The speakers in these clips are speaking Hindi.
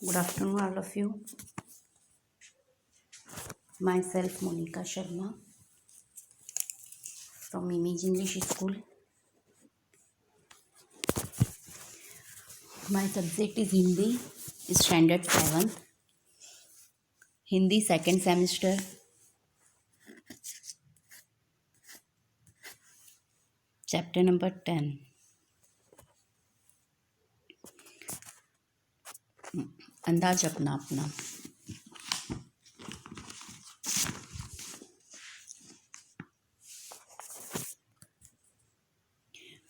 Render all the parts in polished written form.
Good afternoon, all of you. Myself, Monica Sharma from Image English School. My subject is Hindi, Standard 7, Hindi second semester, chapter number 10. अंदाज अपना अपना।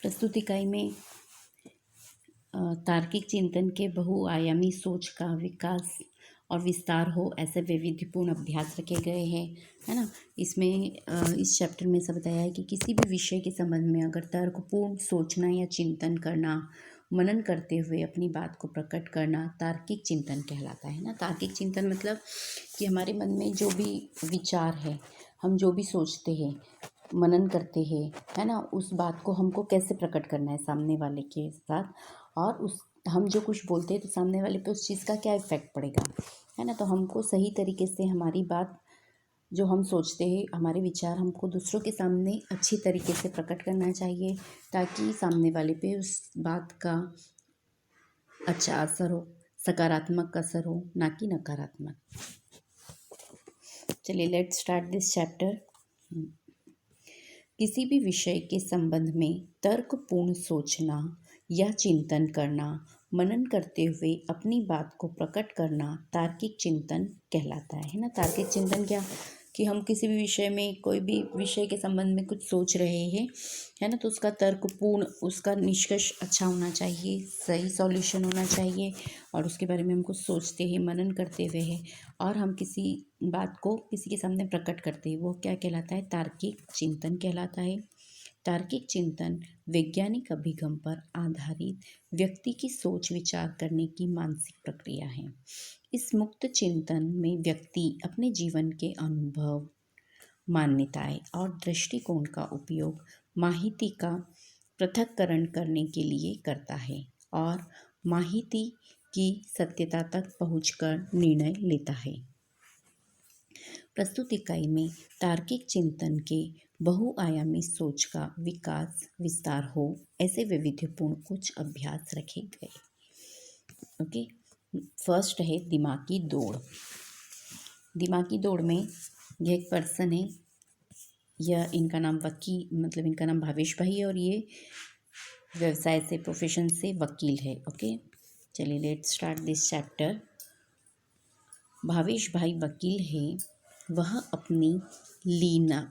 प्रस्तुत इकाई में तार्किक चिंतन के बहुआयामी सोच का विकास और विस्तार हो ऐसे वैविध्यपूर्ण अभ्यास रखे गए हैं, है ना। इसमें इस चैप्टर में सब बताया है कि किसी भी विषय के संबंध में अगर तर्कपूर्ण सोचना या चिंतन करना, मनन करते हुए अपनी बात को प्रकट करना तार्किक चिंतन कहलाता है ना। तार्किक चिंतन मतलब कि हमारे मन में जो भी विचार है, हम जो भी सोचते हैं, मनन करते हैं, है ना, उस बात को हमको कैसे प्रकट करना है सामने वाले के साथ, और उस हम जो कुछ बोलते हैं तो सामने वाले पे उस चीज़ का क्या इफ़ेक्ट पड़ेगा, है ना। तो हमको सही तरीके से हमारी बात, जो हम सोचते हैं, हमारे विचार हमको दूसरों के सामने अच्छी तरीके से प्रकट करना चाहिए, ताकि सामने वाले पे उस बात का अच्छा असर हो, सकारात्मक असर हो, ना कि नकारात्मक। चलिए, लेट्स स्टार्ट दिस चैप्टर। किसी भी विषय के संबंध में तर्कपूर्ण सोचना या चिंतन करना, मनन करते हुए अपनी बात को प्रकट करना तार्किक चिंतन कहलाता है ना। तार्किक चिंतन क्या, कि हम किसी भी विषय में, कोई भी विषय के संबंध में कुछ सोच रहे हैं, है ना, तो उसका तर्कपूर्ण, उसका निष्कर्ष अच्छा होना चाहिए, सही सॉल्यूशन होना चाहिए, और उसके बारे में हम कुछ सोचते हैं, मनन करते हुए है, और हम किसी बात को किसी के सामने प्रकट करते हैं, वो क्या कहलाता है, तार्किक चिंतन कहलाता है। तार्किक चिंतन वैज्ञानिक अभिगम पर आधारित व्यक्ति की सोच विचार करने की मानसिक प्रक्रिया है। इस मुक्त चिंतन में व्यक्ति अपने जीवन के अनुभव, मान्यताएं और दृष्टिकोण का उपयोग माहिती का पृथक्करण करने के लिए करता है और माहिती की सत्यता तक पहुंचकर निर्णय लेता है। प्रस्तुत इकाई में तार्किक चिंतन के बहुआयामी सोच का विकास विस्तार हो ऐसे वैविध्यपूर्ण कुछ अभ्यास रखे गए। ओके, फर्स्ट है दिमागी दौड़। दिमागी दौड़ में यह एक पर्सन है, यह इनका नाम इनका नाम भावेश भाई है, और ये व्यवसाय से, प्रोफेशन से वकील है। ओके, चलिए let's start this chapter. Bhavesh भाई वकील है। वह अपनी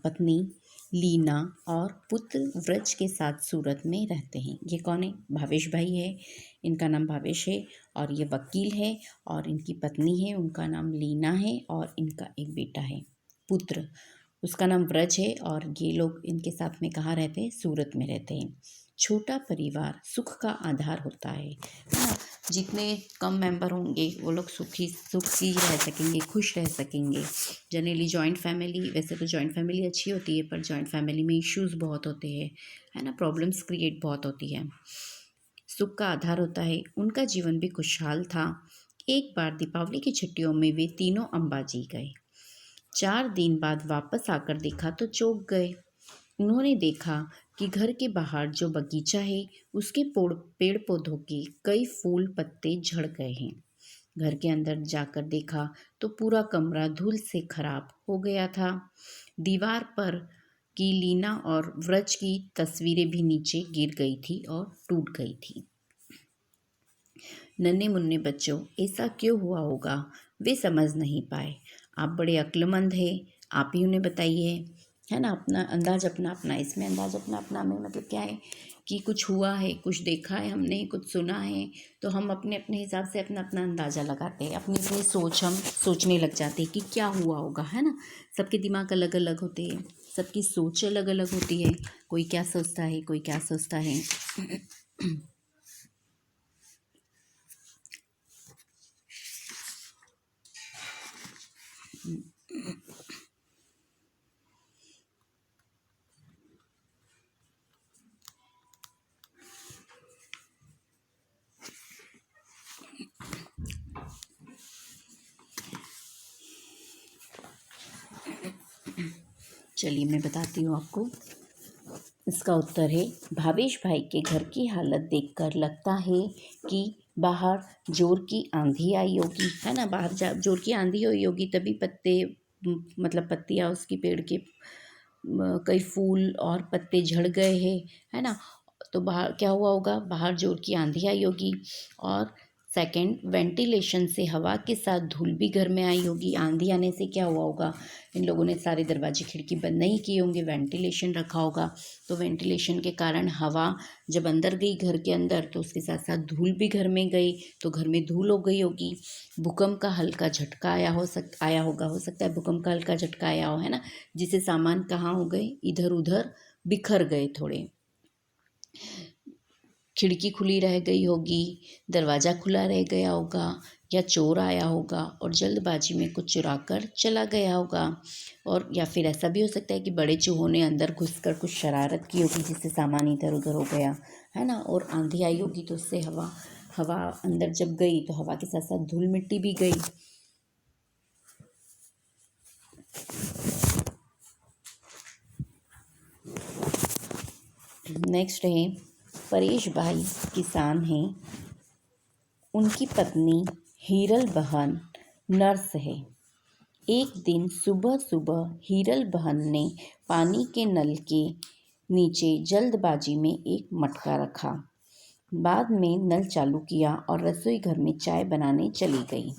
पत्नी लीना और पुत्र व्रज के साथ सूरत में रहते हैं। ये कौन है? भावेश भाई है, इनका नाम भावेश है, और ये वकील है, और इनकी पत्नी है, उनका नाम लीना है, और इनका एक बेटा है, पुत्र, उसका नाम व्रज है, और ये लोग इनके साथ में कहाँ रहते हैं? सूरत में रहते हैं। छोटा परिवार सुख का आधार होता है ना। जितने कम मेंबर होंगे वो लोग सुखी रह सकेंगे, खुश रह सकेंगे। जनरली जॉइंट फैमिली, वैसे तो जॉइंट फैमिली अच्छी होती है, पर जॉइंट फैमिली में इश्यूज बहुत होते हैं, है ना, प्रॉब्लम्स क्रिएट बहुत होती है। सुख का आधार होता है। उनका जीवन भी खुशहाल था। एक बार दीपावली की छुट्टियों में वे तीनों अंबाजी गए। 4 दिन बाद वापस आकर देखा तो चौंक गए। उन्होंने देखा कि घर के बाहर जो बगीचा है, उसके पेड़ पौधों के कई फूल पत्ते झड़ गए हैं। घर के अंदर जाकर देखा तो पूरा कमरा धूल से खराब हो गया था। दीवार पर की लीना और व्रज की तस्वीरें भी नीचे गिर गई थी और टूट गई थी। नन्हे मुन्ने बच्चों, ऐसा क्यों हुआ होगा? वे समझ नहीं पाए। आप बड़े अक्लमंद हैं, आप ही उन्हें बताइए, है ना। अपना अंदाज अपना अपना, इसमें अंदाज अपना अपना में मतलब क्या है कि कुछ हुआ है, कुछ देखा है हमने, कुछ सुना है, तो हम अपने अपने हिसाब से अपना अपना अंदाज़ा लगाते हैं, अपनी अपनी सोच हम सोचने लग जाते हैं कि क्या हुआ होगा, है ना। सबके दिमाग अलग अलग होते हैं, सबकी सोच अलग अलग होती है, कोई क्या सोचता है, कोई क्या सोचता है। चलिए मैं बताती हूँ आपको। इसका उत्तर है, भावेश भाई के घर की हालत देखकर लगता है कि बाहर जोर की आंधी आई होगी, है ना। बाहर जोर की आंधी हुई होगी, तभी पत्ते मतलब पत्तियाँ उसकी पेड़ के कई फूल और पत्ते झड़ गए हैं, है ना। तो बाहर क्या हुआ होगा, बाहर जोर की आंधी आई होगी। और सेकंड, वेंटिलेशन से हवा के साथ धूल भी घर में आई होगी। आंधी आने से क्या हुआ होगा, इन लोगों ने सारे दरवाजे खिड़की बंद नहीं किए होंगे, वेंटिलेशन रखा होगा। तो वेंटिलेशन के कारण हवा जब अंदर गई घर के अंदर, तो उसके साथ साथ धूल भी घर में गई, तो घर में धूल हो गई होगी। भूकंप का हल्का झटका आया होगा, हो सकता है भूकंप का हल्का झटका आया हो, है ना। जिससे सामान कहाँ हो गए, इधर उधर बिखर गए थोड़े। खिड़की खुली रह गई होगी, दरवाज़ा खुला रह गया होगा, या चोर आया होगा और जल्दबाजी में कुछ चुरा कर चला गया होगा। और या फिर ऐसा भी हो सकता है कि बड़े चूहों ने अंदर घुसकर कुछ शरारत की होगी, जिससे सामान इधर उधर हो गया, है ना। और आंधी आई होगी तो उससे हवा हवा अंदर जब गई तो हवा के साथ साथ धूल मिट्टी भी गई। नेक्स्ट है, परेश भाई किसान हैं, उनकी पत्नी हीरल बहन नर्स है। एक दिन सुबह सुबह हीरल बहन ने पानी के नल के नीचे जल्दबाजी में एक मटका रखा। बाद में नल चालू किया और रसोई घर में चाय बनाने चली गई।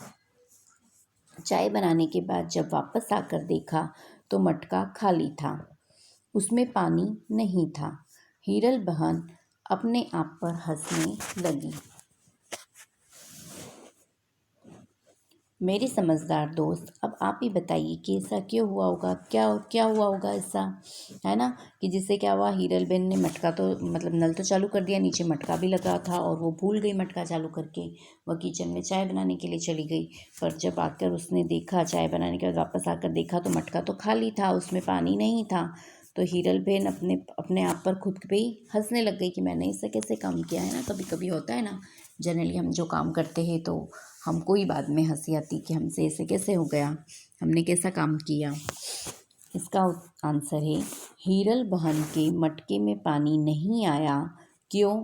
चाय बनाने के बाद जब वापस आकर देखा तो मटका खाली था, उसमें पानी नहीं था। हीरल बहन अपने आप पर हंसने लगी। मेरे समझदार दोस्त, अब आप ही बताइए कि ऐसा क्यों हुआ होगा, क्या क्या हुआ होगा ऐसा, है ना। कि जिससे क्या हुआ, हीरल बहन ने मटका तो मतलब नल तो चालू कर दिया, नीचे मटका भी लगा था और वो भूल गई मटका चालू करके। वह किचन में चाय बनाने के लिए चली गई, पर जब आकर उसने देखा, चाय बनाने के बाद वापस आकर देखा तो मटका तो खाली था, उसमें पानी नहीं था। तो हीरल बहन अपने अपने आप पर खुद पे ही हंसने लग गई कि मैंने इससे कैसे काम किया, है ना। कभी कभी होता है ना, जनरली हम जो काम करते हैं तो हमको ही बाद में हंसी आती कि हमसे ऐसे कैसे हो गया, हमने कैसा काम किया। इसका आंसर है, हीरल बहन के मटके में पानी नहीं आया। क्यों?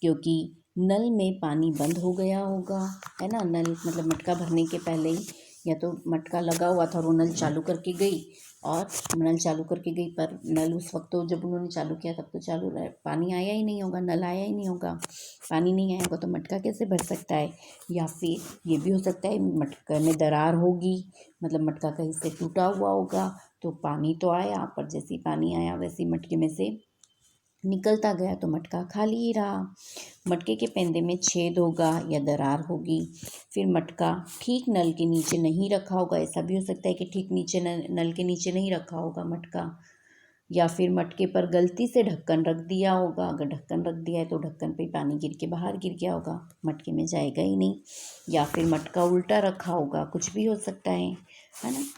क्योंकि नल में पानी बंद हो गया होगा, है ना। नल मतलब मटका भरने के पहले ही या तो मटका लगा हुआ था और वो नल चालू करके गई, और नल चालू करके गई पर नल उस वक्त तो जब उन्होंने चालू किया तब तो चालू रहा, पानी आया ही नहीं होगा, नल आया ही नहीं होगा। पानी नहीं आया होगा तो मटका कैसे भर सकता है। या फिर ये भी हो सकता है मटके में दरार होगी, मतलब मटका कहीं से टूटा हुआ होगा, तो पानी तो आया पर जैसे ही पानी आया वैसे ही मटके में से निकलता गया तो मटका खाली ही रहा। मटके के पेंदे में छेद होगा या दरार होगी। फिर मटका ठीक नल के नीचे नहीं रखा होगा, ऐसा भी हो सकता है कि ठीक नीचे नल के नीचे नहीं रखा होगा मटका। या फिर मटके पर गलती से ढक्कन रख दिया होगा, अगर ढक्कन रख दिया है तो ढक्कन पे पानी गिर के बाहर गिर गया होगा, मटके में जाएगा ही नहीं। या फिर मटका उल्टा रखा होगा, कुछ भी हो सकता है ना।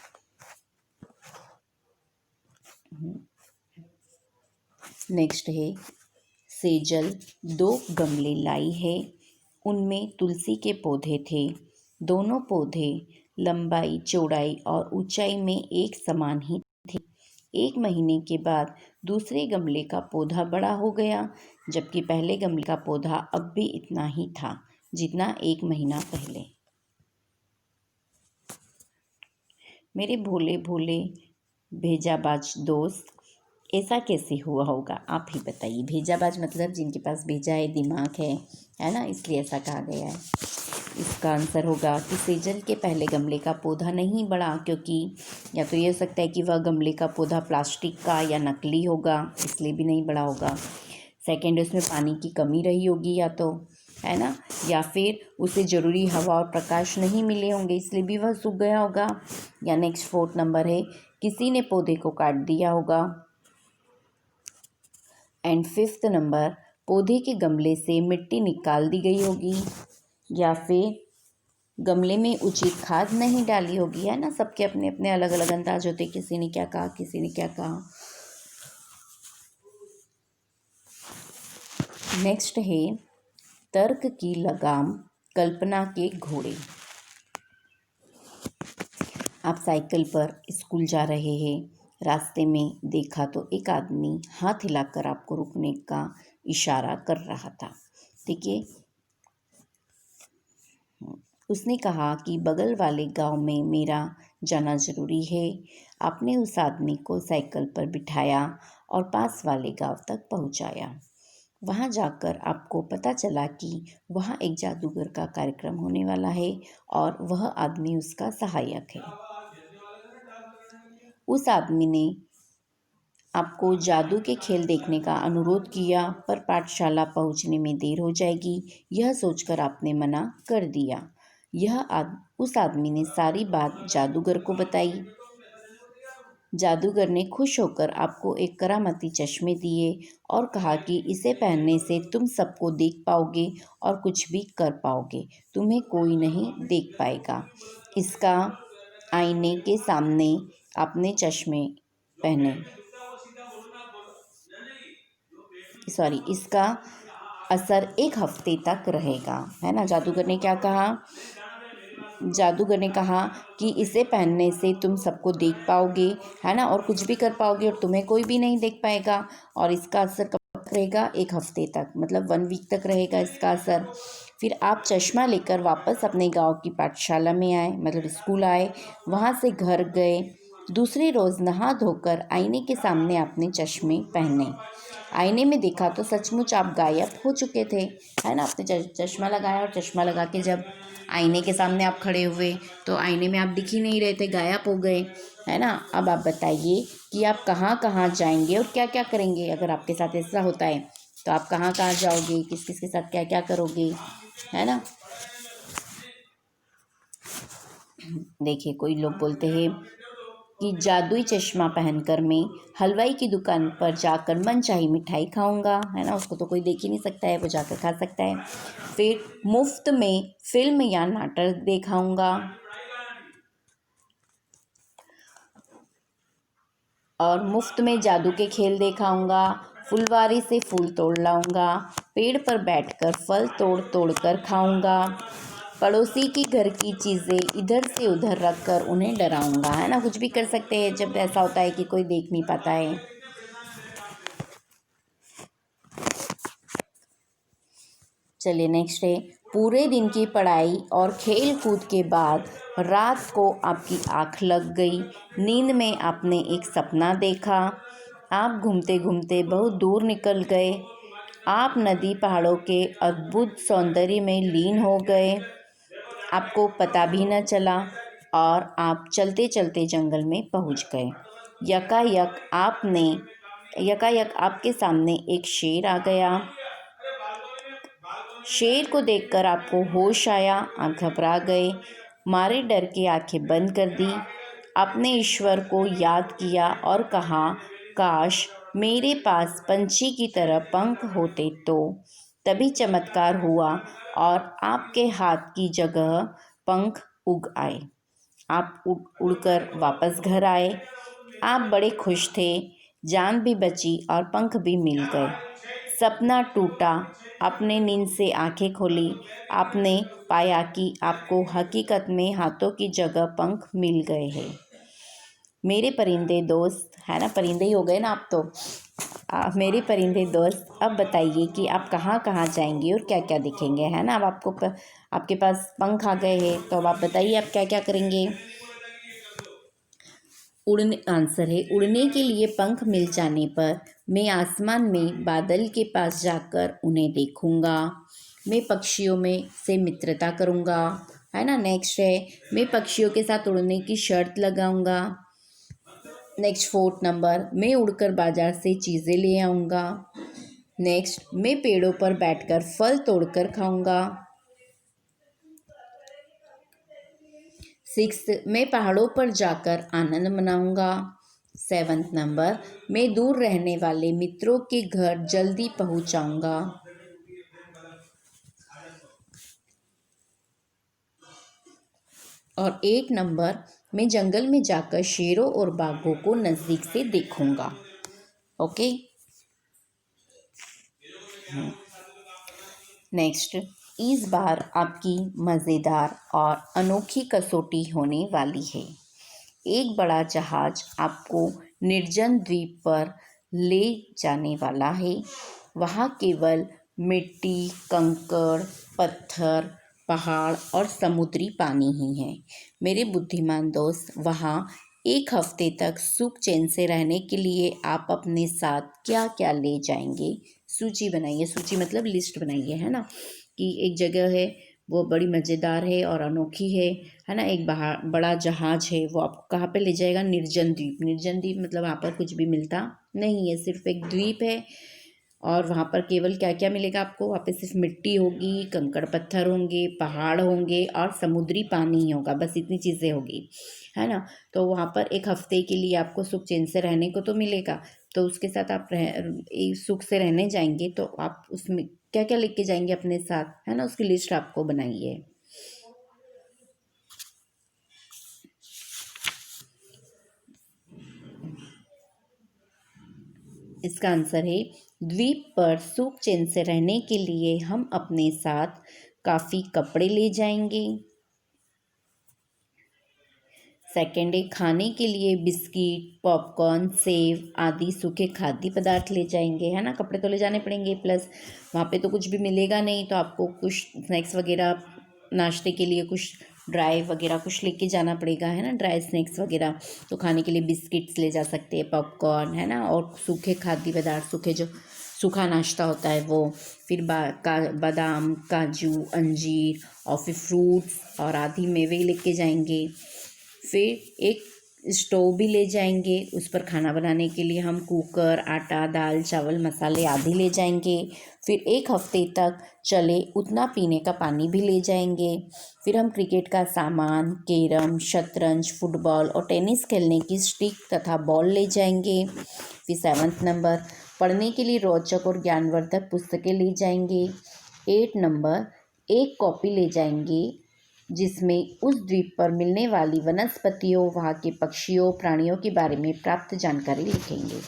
नेक्स्ट है, सेजल 2 गमले लाई है, उनमें तुलसी के पौधे थे। दोनों पौधे लंबाई चौड़ाई और ऊंचाई में एक समान ही थे। 1 महीने के बाद दूसरे गमले का पौधा बड़ा हो गया, जबकि पहले गमले का पौधा अब भी इतना ही था जितना 1 महीना पहले। मेरे भोले भोले भेजाबाज दोस्त, ऐसा कैसे हुआ होगा, आप ही बताइए। भेजाबाज मतलब जिनके पास भेजा है, दिमाग है ना, इसलिए ऐसा कहा गया है। इसका आंसर होगा कि सेजल के पहले गमले का पौधा नहीं बढ़ा, क्योंकि या तो ये हो सकता है कि वह गमले का पौधा प्लास्टिक का या नकली होगा, इसलिए भी नहीं बढ़ा होगा। सेकेंड, उसमें पानी की कमी रही होगी या तो, है ना। या फिर उसे ज़रूरी हवा और प्रकाश नहीं मिले होंगे, इसलिए भी वह सूख गया होगा। या नेक्स्ट 4th नंबर है, किसी ने पौधे को काट दिया होगा। एंड 5th नंबर, पौधे के गमले से मिट्टी निकाल दी गई होगी। या फिर गमले में उचित खाद नहीं डाली होगी, है ना। सबके अपने अपने अलग अलग अंदाज होते, किसी ने क्या कहा, किसी ने क्या कहा। नेक्स्ट है, तर्क की लगाम कल्पना के घोड़े। आप साइकिल पर स्कूल जा रहे हैं रास्ते में देखा तो एक आदमी हाथ हिलाकर आपको रुकने का इशारा कर रहा था। देखिए, उसने कहा कि बगल वाले गांव में मेरा जाना ज़रूरी है। आपने उस आदमी को साइकिल पर बिठाया और पास वाले गांव तक पहुंचाया। वहां जाकर आपको पता चला कि वहां एक जादूगर का कार्यक्रम होने वाला है और वह आदमी उसका सहायक है। उस आदमी ने आपको जादू के खेल देखने का अनुरोध किया, पर पाठशाला पहुंचने में देर हो जाएगी। यह सोचकर आपने मना कर दिया। उस आदमी ने सारी बात जादूगर को बताई। जादूगर ने खुश होकर आपको एक करामाती चश्मे दिए और कहा कि इसे पहनने से तुम सबको देख पाओगे और कुछ भी कर पाओगे। तुम्हें कोई नहीं देख पाएगा। इसका आईने के सामने आपने चश्मे पहने इसका असर 1 हफ्ते तक रहेगा, है ना। जादूगर ने कहा कि इसे पहनने से तुम सबको देख पाओगे, है ना, और कुछ भी कर पाओगे और तुम्हें कोई भी नहीं देख पाएगा। और इसका असर कब तक रहेगा? 1 हफ्ते तक, मतलब 1 वीक तक रहेगा इसका असर। फिर आप चश्मा लेकर वापस अपने गांव की पाठशाला में आए, मतलब स्कूल आए। वहां से घर गए। दूसरे रोज नहा धोकर आईने के सामने आपने चश्मे पहने। आईने में देखा तो सचमुच आप गायब हो चुके थे, है ना। आपने चश्मा लगाया और चश्मा लगा के जब आईने के सामने आप खड़े हुए तो आईने में आप दिख ही नहीं रहे थे, गायब हो गए, है ना। अब आप बताइए कि आप कहाँ कहाँ जाएंगे और क्या क्या करेंगे। अगर आपके साथ ऐसा होता है तो आप कहाँ कहाँ जाओगे, किस किस के साथ क्या क्या करोगे, है ना। देखिए, कोई लोग बोलते हैं कि जादुई चश्मा पहनकर मैं हलवाई की दुकान पर जाकर मनचाही मिठाई खाऊंगा, है ना। उसको तो कोई देख ही नहीं सकता है, वो जाकर खा सकता है। फिर मुफ्त में फिल्म या नाटक दिखाऊंगा और मुफ्त में जादू के खेल दिखाऊंगा। फुलवारी से फूल तोड़ लाऊंगा। पेड़ पर बैठकर फल तोड़ तोड़ कर खाऊंगा। पड़ोसी की घर की चीज़ें इधर से उधर रख कर उन्हें डराऊंगा, है ना। कुछ भी कर सकते हैं जब ऐसा होता है कि कोई देख नहीं पाता है। चलिए, नेक्स्ट है, पूरे दिन की पढ़ाई और खेल कूद के बाद रात को आपकी आँख लग गई। नींद में आपने एक सपना देखा। आप घूमते घूमते बहुत दूर निकल गए। आप नदी पहाड़ों के अद्भुत सौंदर्य में लीन हो गए। आपको पता भी न चला और आप चलते चलते जंगल में पहुंच गए। यकायक आपके सामने एक शेर आ गया। शेर को देखकर आपको होश आया। आप घबरा गए, मारे डर के आंखें बंद कर दी। आपने ईश्वर को याद किया और कहा, काश मेरे पास पंछी की तरह पंख होते तो। तभी चमत्कार हुआ और आपके हाथ की जगह पंख उग आए। आप उड़कर वापस घर आए। आप बड़े खुश थे। जान भी बची और पंख भी मिल गए। सपना टूटा। आपने नींद से आंखें खोली। आपने पाया कि आपको हकीकत में हाथों की जगह पंख मिल गए हैं। मेरे परिंदे दोस्त, है ना, परिंदे ही हो गए ना आप तो। मेरे परिंदे दोस्त, अब बताइए कि आप कहाँ कहाँ जाएंगे और क्या क्या दिखेंगे, है ना। अब आपके पास पंख आ गए हैं, तो अब आप बताइए आप क्या क्या करेंगे। आंसर है, उड़ने के लिए पंख मिल जाने पर मैं आसमान में बादल के पास जाकर उन्हें देखूंगा। मैं पक्षियों में से मित्रता करूंगा, है ना। नेक्स्ट है, मैं पक्षियों के साथ उड़ने की शर्त लगाऊंगा। नेक्स्ट 4th नंबर, मैं उड़कर बाजार से चीज़ें ले आऊँगा। नेक्स्ट, मैं पेड़ों पर बैठकर फल तोड़कर खाऊंगा। 6th, मैं पहाड़ों पर जाकर आनंद मनाऊंगा। 7th नंबर, मैं दूर रहने वाले मित्रों के घर जल्दी पहुंचाऊंगा। और 8 नंबर, मैं जंगल में जाकर शेरों और बाघों को नज़दीक से देखूंगा। ओके, नेक्स्ट, इस बार आपकी मज़ेदार और अनोखी कसौटी होने वाली है। एक बड़ा जहाज आपको निर्जन द्वीप पर ले जाने वाला है। वहाँ केवल मिट्टी, कंकड़, पत्थर, पहाड़ और समुद्री पानी ही है। मेरे बुद्धिमान दोस्त, वहाँ एक हफ्ते तक सुख चैन से रहने के लिए आप अपने साथ क्या क्या ले जाएंगे? सूची बनाइए। सूची मतलब लिस्ट बनाइए, है ना, कि एक जगह है वो बड़ी मज़ेदार है और अनोखी है ना। एक बड़ा जहाज है, वो आपको कहाँ पे ले जाएगा? निर्जन द्वीप। निर्जन द्वीप मतलब वहाँ पर कुछ भी मिलता नहीं है, सिर्फ एक द्वीप है। और वहाँ पर केवल क्या क्या मिलेगा आपको? वहाँ पे सिर्फ मिट्टी होगी, कंकड़ पत्थर होंगे, पहाड़ होंगे और समुद्री पानी ही होगा, बस इतनी चीज़ें होगी, है ना। तो वहाँ पर एक हफ्ते के लिए आपको सुख चैन से रहने को तो मिलेगा। तो उसके साथ आप सुख से रहने जाएंगे तो आप उसमें क्या क्या लेके जाएंगे अपने साथ, है ना, उसकी लिस्ट आपको बनाइए। इसका आंसर है द्वीप पर सुख चैन से रहने के लिए हम अपने साथ काफ़ी कपड़े ले जाएंगे। सेकेंड है खाने के लिए बिस्किट, पॉपकॉर्न, सेव आदि सूखे खाद्य पदार्थ ले जाएंगे, है ना। कपड़े तो ले जाने पड़ेंगे, प्लस वहाँ पे तो कुछ भी मिलेगा नहीं, तो आपको कुछ स्नैक्स वगैरह, नाश्ते के लिए कुछ ड्राई वगैरह कुछ लेके जाना पड़ेगा, है ना, ड्राई स्नैक्स वगैरह। तो खाने के लिए बिस्किट्स ले जा सकते हैं, पॉपकॉर्न, है ना, और सूखे खाद्य पदार्थ, सूखे जो सूखा नाश्ता होता है वो। फिर बादाम, काजू, अंजीर और फिर फ्रूट्स और आदि मेवे लेके जाएंगे। फिर एक स्टोव भी ले जाएंगे, उस पर खाना बनाने के लिए हम कुकर, आटा, दाल, चावल, मसाले आदि ले जाएंगे। फिर एक हफ्ते तक चले उतना पीने का पानी भी ले जाएंगे। फिर हम क्रिकेट का सामान, कैरम, शतरंज, फुटबॉल और टेनिस खेलने की स्टिक तथा बॉल ले जाएंगे। फिर 7 नंबर, पढ़ने के लिए रोचक और ज्ञानवर्धक पुस्तकें ले जाएंगे। 8 नंबर, एक कॉपी ले जाएंगे जिसमें उस द्वीप पर मिलने वाली वनस्पतियों, वहाँ के पक्षियों, प्राणियों के बारे में प्राप्त जानकारी लिखेंगे।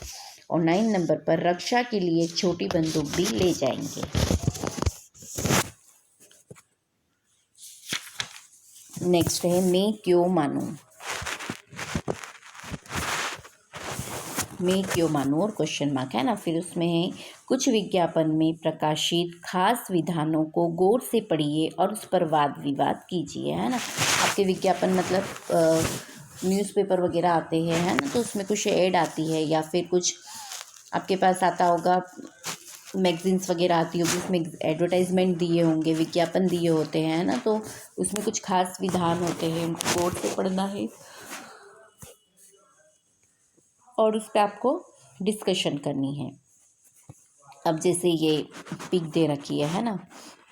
और 9 नंबर पर रक्षा के लिए एक छोटी बंदूक भी ले जाएंगे। नेक्स्ट है मैं क्यों मानूं। मैं क्यों मानूं और क्वेश्चन मार्क, है ना। फिर उसमें है कुछ विज्ञापन में प्रकाशित खास विधानों को गौर से पढ़िए और उस पर वाद विवाद कीजिए, है ना। आपके विज्ञापन मतलब न्यूज़पेपर वगैरह आते हैं, है ना, तो उसमें कुछ ऐड आती है या फिर कुछ आपके पास आता होगा, मैगजीन्स वगैरह आती होगी, उसमें एडवर्टाइजमेंट दिए होंगे, विज्ञापन दिए होते हैं, है ना। तो उसमें कुछ खास विधान होते हैं, उनको गौर से पढ़ना है और उस पर आपको डिस्कशन करनी है। अब जैसे ये पिक दे रखी है ना,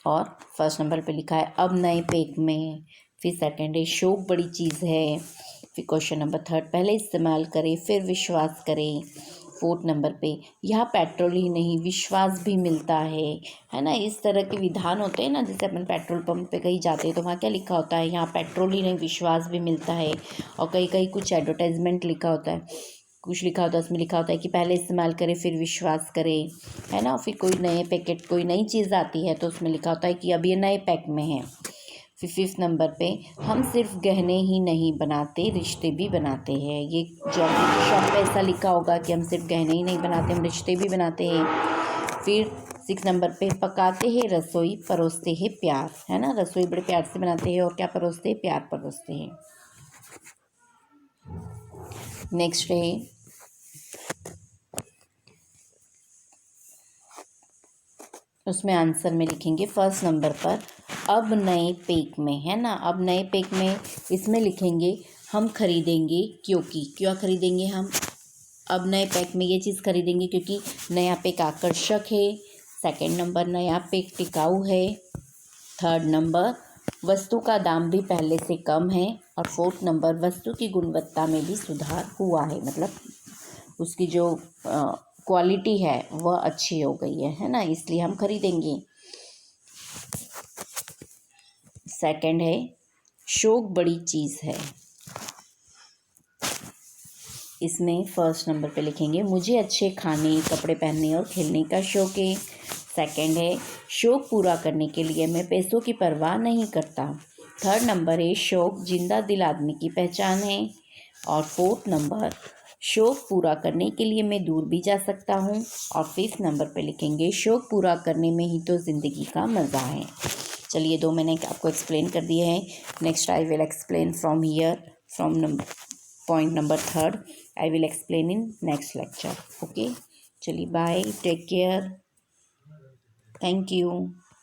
और फर्स्ट नंबर पे लिखा है अब नए पैक में। फिर सेकंड है शौक बड़ी चीज़ है। फिर क्वेश्चन नंबर 3 पहले इस्तेमाल करें फिर विश्वास करें। 4 नंबर पे यहाँ पेट्रोल ही नहीं विश्वास भी मिलता है ना। इस तरह के विधान होते हैं ना, जैसे अपन पेट्रोल पंप पे कहीं जाते हैं तो वहाँ क्या लिखा होता है, यहाँ पेट्रोल ही नहीं विश्वास भी मिलता है। और कहीं कहीं कुछ एडवर्टाइजमेंट लिखा होता है, कुछ लिखा होता है, उसमें लिखा होता है कि पहले इस्तेमाल करें फिर विश्वास करें, है ना। फिर कोई नए पैकेट, कोई नई चीज़ आती है तो उसमें लिखा होता है कि अब ये नए पैक में है। फिर 5 नंबर पे हम सिर्फ गहने ही नहीं बनाते रिश्ते भी बनाते हैं। ये जब शॉप पे ऐसा लिखा होगा कि हम सिर्फ गहने ही नहीं बनाते, हम रिश्ते भी बनाते हैं। फिर 6 नंबर पे पकाते हैं रसोई परोसते हैं प्यार, है ना। रसोई बड़े प्यार से बनाते हैं और क्या परोसते हैं, प्यार परोसते हैं। नेक्स्ट है उसमें आंसर में लिखेंगे फर्स्ट नंबर पर अब नए पैक में, है ना। अब नए पैक में इसमें लिखेंगे हम खरीदेंगे क्योंकि, क्यों खरीदेंगे हम अब नए पैक में ये चीज़ खरीदेंगे क्योंकि नया पैक आकर्षक है। सेकंड नंबर नया पैक टिकाऊ है। थर्ड नंबर वस्तु का दाम भी पहले से कम है। और 4th नंबर वस्तु की गुणवत्ता में भी सुधार हुआ है, मतलब उसकी जो क्वालिटी है वह अच्छी हो गई है ना, इसलिए हम खरीदेंगे। सेकंड है शौक बड़ी चीज़ है। इसमें फर्स्ट नंबर पे लिखेंगे मुझे अच्छे खाने, कपड़े पहनने और खेलने का शौक है। सेकंड है शौक पूरा करने के लिए मैं पैसों की परवाह नहीं करता। थर्ड नंबर है शौक जिंदा दिल आदमी की पहचान है। और 4th नंबर शौक पूरा करने के लिए मैं दूर भी जा सकता हूँ। और 5 नंबर पे लिखेंगे शौक पूरा करने में ही तो ज़िंदगी का मज़ा है। चलिए 2 मैंने आपको एक्सप्लेन कर दिए हैं। Next I will explain from here from point number 3 I will explain in next lecture. Okay, चलिए bye, take care, thank you.